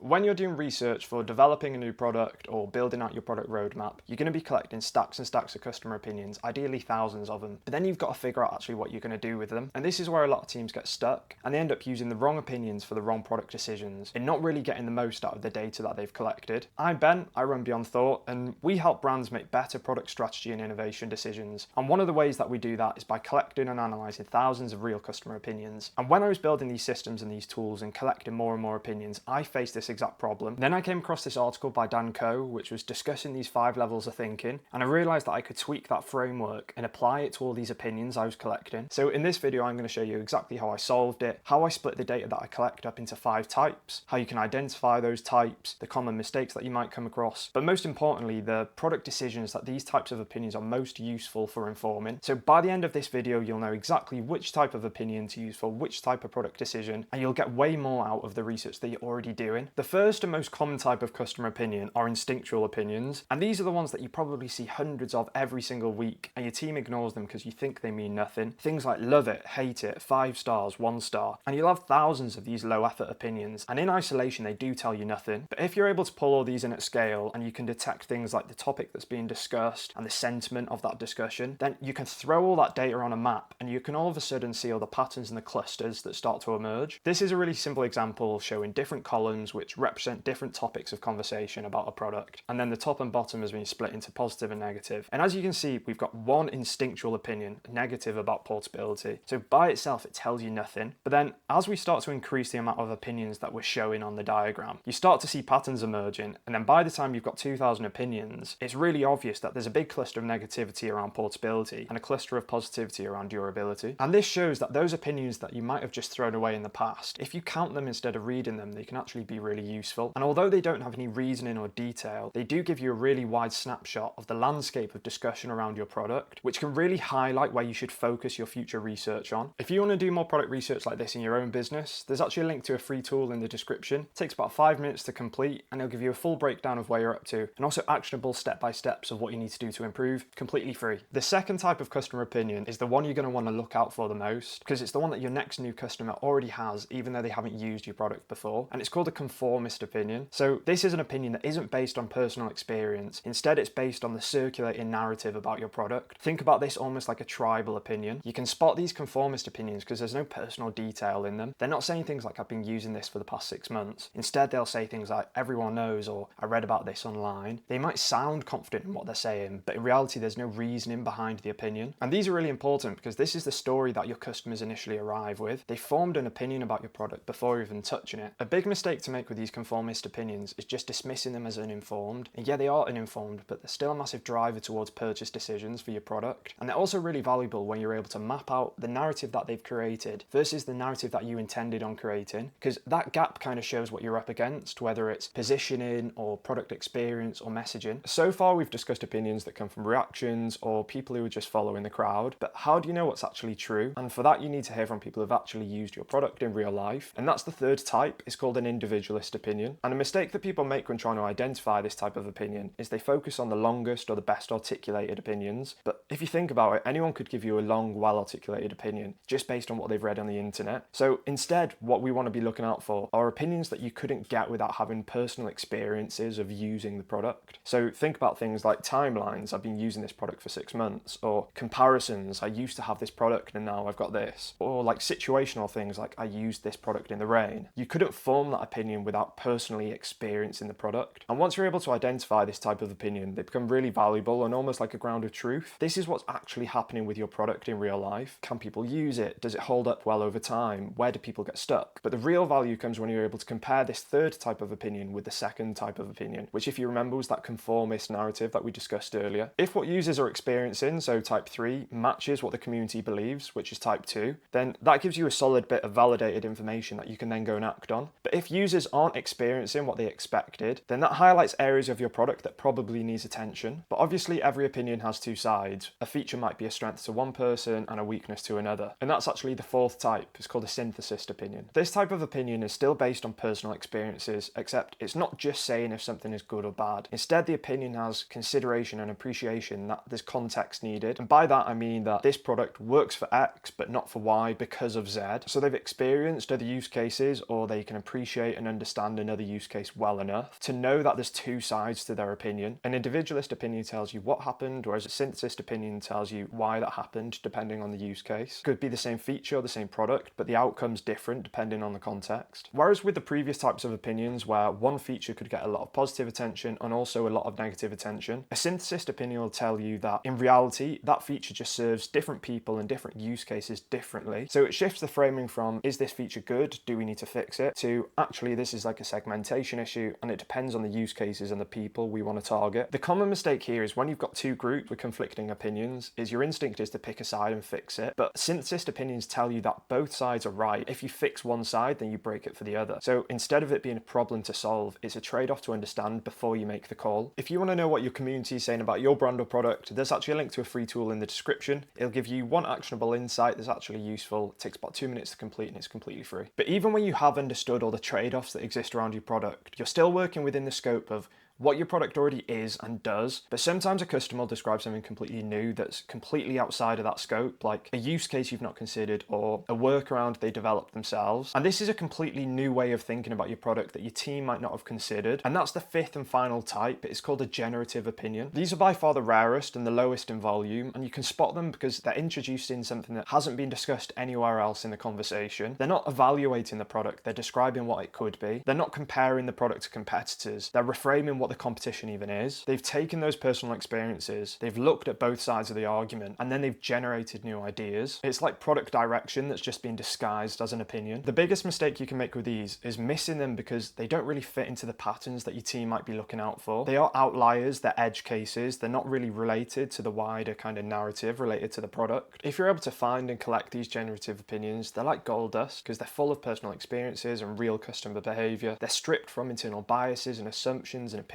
When you're doing research for developing a new product or building out your product roadmap, you're going to be collecting stacks and stacks of customer opinions, ideally thousands of them, but then you've got to figure out actually what you're going to do with them. And this is where a lot of teams get stuck, and they end up using the wrong opinions for the wrong product decisions and not really getting the most out of the data that they've collected. I'm Ben, I run Beyond Thought, and we help brands make better product strategy and innovation decisions. And one of the ways that we do that is by collecting and analysing thousands of real customer opinions. And when I was building these systems and these tools and collecting more and more opinions, I faced this exact problem. Then I came across this article by Dan Coe, which was discussing these 5 levels of thinking, and I realised that I could tweak that framework and apply it to all these opinions I was collecting. So in this video, I'm going to show you exactly how I solved it, how I split the data that I collect up into 5 types, how you can identify those types, the common mistakes that you might come across, but most importantly, the product decisions that these types of opinions are most useful for informing. So by the end of this video, you'll know exactly which type of opinion to use for which type of product decision, and you'll get way more out of the research that you're already doing. The first and most common type of customer opinion are instinctual opinions, and these are the ones that you probably see hundreds of every single week, and your team ignores them because you think they mean nothing. Things like love it, hate it, 5 stars, 1 star, and you'll have thousands of these low effort opinions, and in isolation they do tell you nothing. But if you're able to pull all these in at scale and you can detect things like the topic that's being discussed and the sentiment of that discussion, then you can throw all that data on a map and you can all of a sudden see all the patterns and the clusters that start to emerge. This is a really simple example showing different columns which represent different topics of conversation about a product, and then the top and bottom has been split into positive and negative. And as you can see, we've got one instinctual opinion, negative, about portability. So by itself it tells you nothing, but then as we start to increase the amount of opinions that we're showing on the diagram, you start to see patterns emerging, and then by the time you've got 2,000 opinions, it's really obvious that there's a big cluster of negativity around portability and a cluster of positivity around durability. And this shows that those opinions that you might have just thrown away in the past, if you count them instead of reading them, they can actually be really useful. And although they don't have any reasoning or detail, they do give you a really wide snapshot of the landscape of discussion around your product, which can really highlight where you should focus your future research on. If you want to do more product research like this in your own business, there's actually a link to a free tool in the description. It takes about 5 minutes to complete, and it'll give you a full breakdown of where you're up to, and also actionable step-by-steps of what you need to do to improve, completely free. The second type of customer opinion is the one you're going to want to look out for the most, because it's the one that your next new customer already has, even though they haven't used your product before, and it's called a conformist opinion. So this is an opinion that isn't based on personal experience. Instead, it's based on the circulating narrative about your product. Think about this almost like a tribal opinion. You can spot these conformist opinions because there's no personal detail in them. They're not saying things like, I've been using this for the past 6 months. Instead, they'll say things like, everyone knows, or I read about this online. They might sound confident in what they're saying, but in reality, there's no reasoning behind the opinion. And these are really important because this is the story that your customers initially arrive with. They formed an opinion about your product before even touching it. A big mistake to make with these conformist opinions is just dismissing them as uninformed. And yeah, they are uninformed, but they're still a massive driver towards purchase decisions for your product. And they're also really valuable when you're able to map out the narrative that they've created versus the narrative that you intended on creating, because that gap kind of shows what you're up against, whether it's positioning or product experience or messaging. So far, we've discussed opinions that come from reactions or people who are just following the crowd, but how do you know what's actually true? And for that, you need to hear from people who've actually used your product in real life. And that's the third type. It's called an individualist opinion. And a mistake that people make when trying to identify this type of opinion is they focus on the longest or the best articulated opinions. But if you think about it, anyone could give you a long, well-articulated opinion just based on what they've read on the internet. So instead, what we want to be looking out for are opinions that you couldn't get without having personal experiences of using the product. So think about things like timelines, I've been using this product for 6 months, or comparisons, I used to have this product and now I've got this, or like situational things like I used this product in the rain. You couldn't form that opinion without personally experiencing the product. And once you're able to identify this type of opinion, they become really valuable and almost like a ground of truth. This is what's actually happening with your product in real life. Can people use it? Does it hold up well over time? Where do people get stuck? But the real value comes when you're able to compare this third type of opinion with the second type of opinion, which, if you remember, was that conformist narrative that we discussed earlier. If what users are experiencing, so type 3, matches what the community believes, which is type 2, then that gives you a solid bit of validated information that you can then go and act on. But if users aren't experiencing what they expected, then that highlights areas of your product that probably needs attention. But obviously every opinion has 2 sides. A feature might be a strength to one person and a weakness to another. And that's actually the fourth type. It's called a synthesist opinion. This type of opinion is still based on personal experiences, except it's not just saying if something is good or bad. Instead, the opinion has consideration and appreciation that there's context needed. And by that, I mean that this product works for X, but not for Y because of Z. So they've experienced other use cases, or they can appreciate and understand understand another use case well enough to know that there's two sides to their opinion. An individualist opinion tells you what happened, whereas a synthesist opinion tells you why that happened, depending on the use case. Could be the same feature or the same product, but the outcome's different depending on the context. Whereas with the previous types of opinions, where one feature could get a lot of positive attention and also a lot of negative attention, a synthesist opinion will tell you that in reality, that feature just serves different people and different use cases differently. So it shifts the framing from, is this feature good? Do we need to fix it? To actually, this is like a segmentation issue and it depends on the use cases and the people we want to target. The common mistake here is when you've got two groups with conflicting opinions, is your instinct is to pick a side and fix it. But synthesist opinions tell you that both sides are right. If you fix one side, then you break it for the other. So instead of it being a problem to solve, it's a trade-off to understand before you make the call. If you want to know what your community is saying about your brand or product, there's actually a link to a free tool in the description. It'll give you one actionable insight that's actually useful. It takes about 2 minutes to complete and it's completely free. But even when you have understood all the trade-offs that exist around your product, you're still working within the scope of what your product already is and does, but sometimes a customer will describe something completely new that's completely outside of that scope, like a use case you've not considered or a workaround they developed themselves. And this is a completely new way of thinking about your product that your team might not have considered. And that's the fifth and final type. It's called a generative opinion. These are by far the rarest and the lowest in volume, and you can spot them because they're introducing something that hasn't been discussed anywhere else in the conversation. They're not evaluating the product, they're describing what it could be. They're not comparing the product to competitors, they're reframing what the competition even is. They've taken those personal experiences, they've looked at both sides of the argument, and then they've generated new ideas. It's like product direction that's just been disguised as an opinion. The biggest mistake you can make with these is missing them because they don't really fit into the patterns that your team might be looking out for. They are outliers, they're edge cases, they're not really related to the wider kind of narrative related to the product. If you're able to find and collect these generative opinions, they're like gold dust because they're full of personal experiences and real customer behavior. They're stripped from internal biases and assumptions and opinions,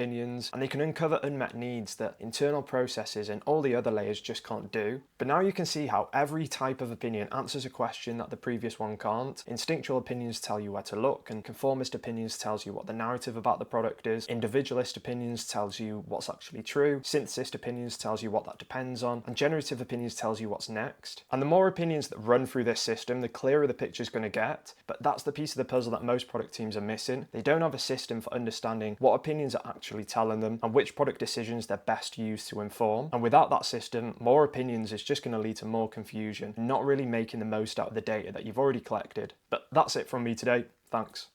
and they can uncover unmet needs that internal processes and all the other layers just can't do. But now you can see how every type of opinion answers a question that the previous one can't. Instinctual opinions tell you where to look, and conformist opinions tells you what the narrative about the product is. Individualist opinions tells you what's actually true. Synthesist opinions tells you what that depends on, and generative opinions tells you what's next. And the more opinions that run through this system, the clearer the picture's going to get. But that's the piece of the puzzle that most product teams are missing. They don't have a system for understanding what opinions are actually telling them and which product decisions they're best used to inform. And without that system, more opinions is just going to lead to more confusion, not really making the most out of the data that you've already collected. But that's it from me today. Thanks.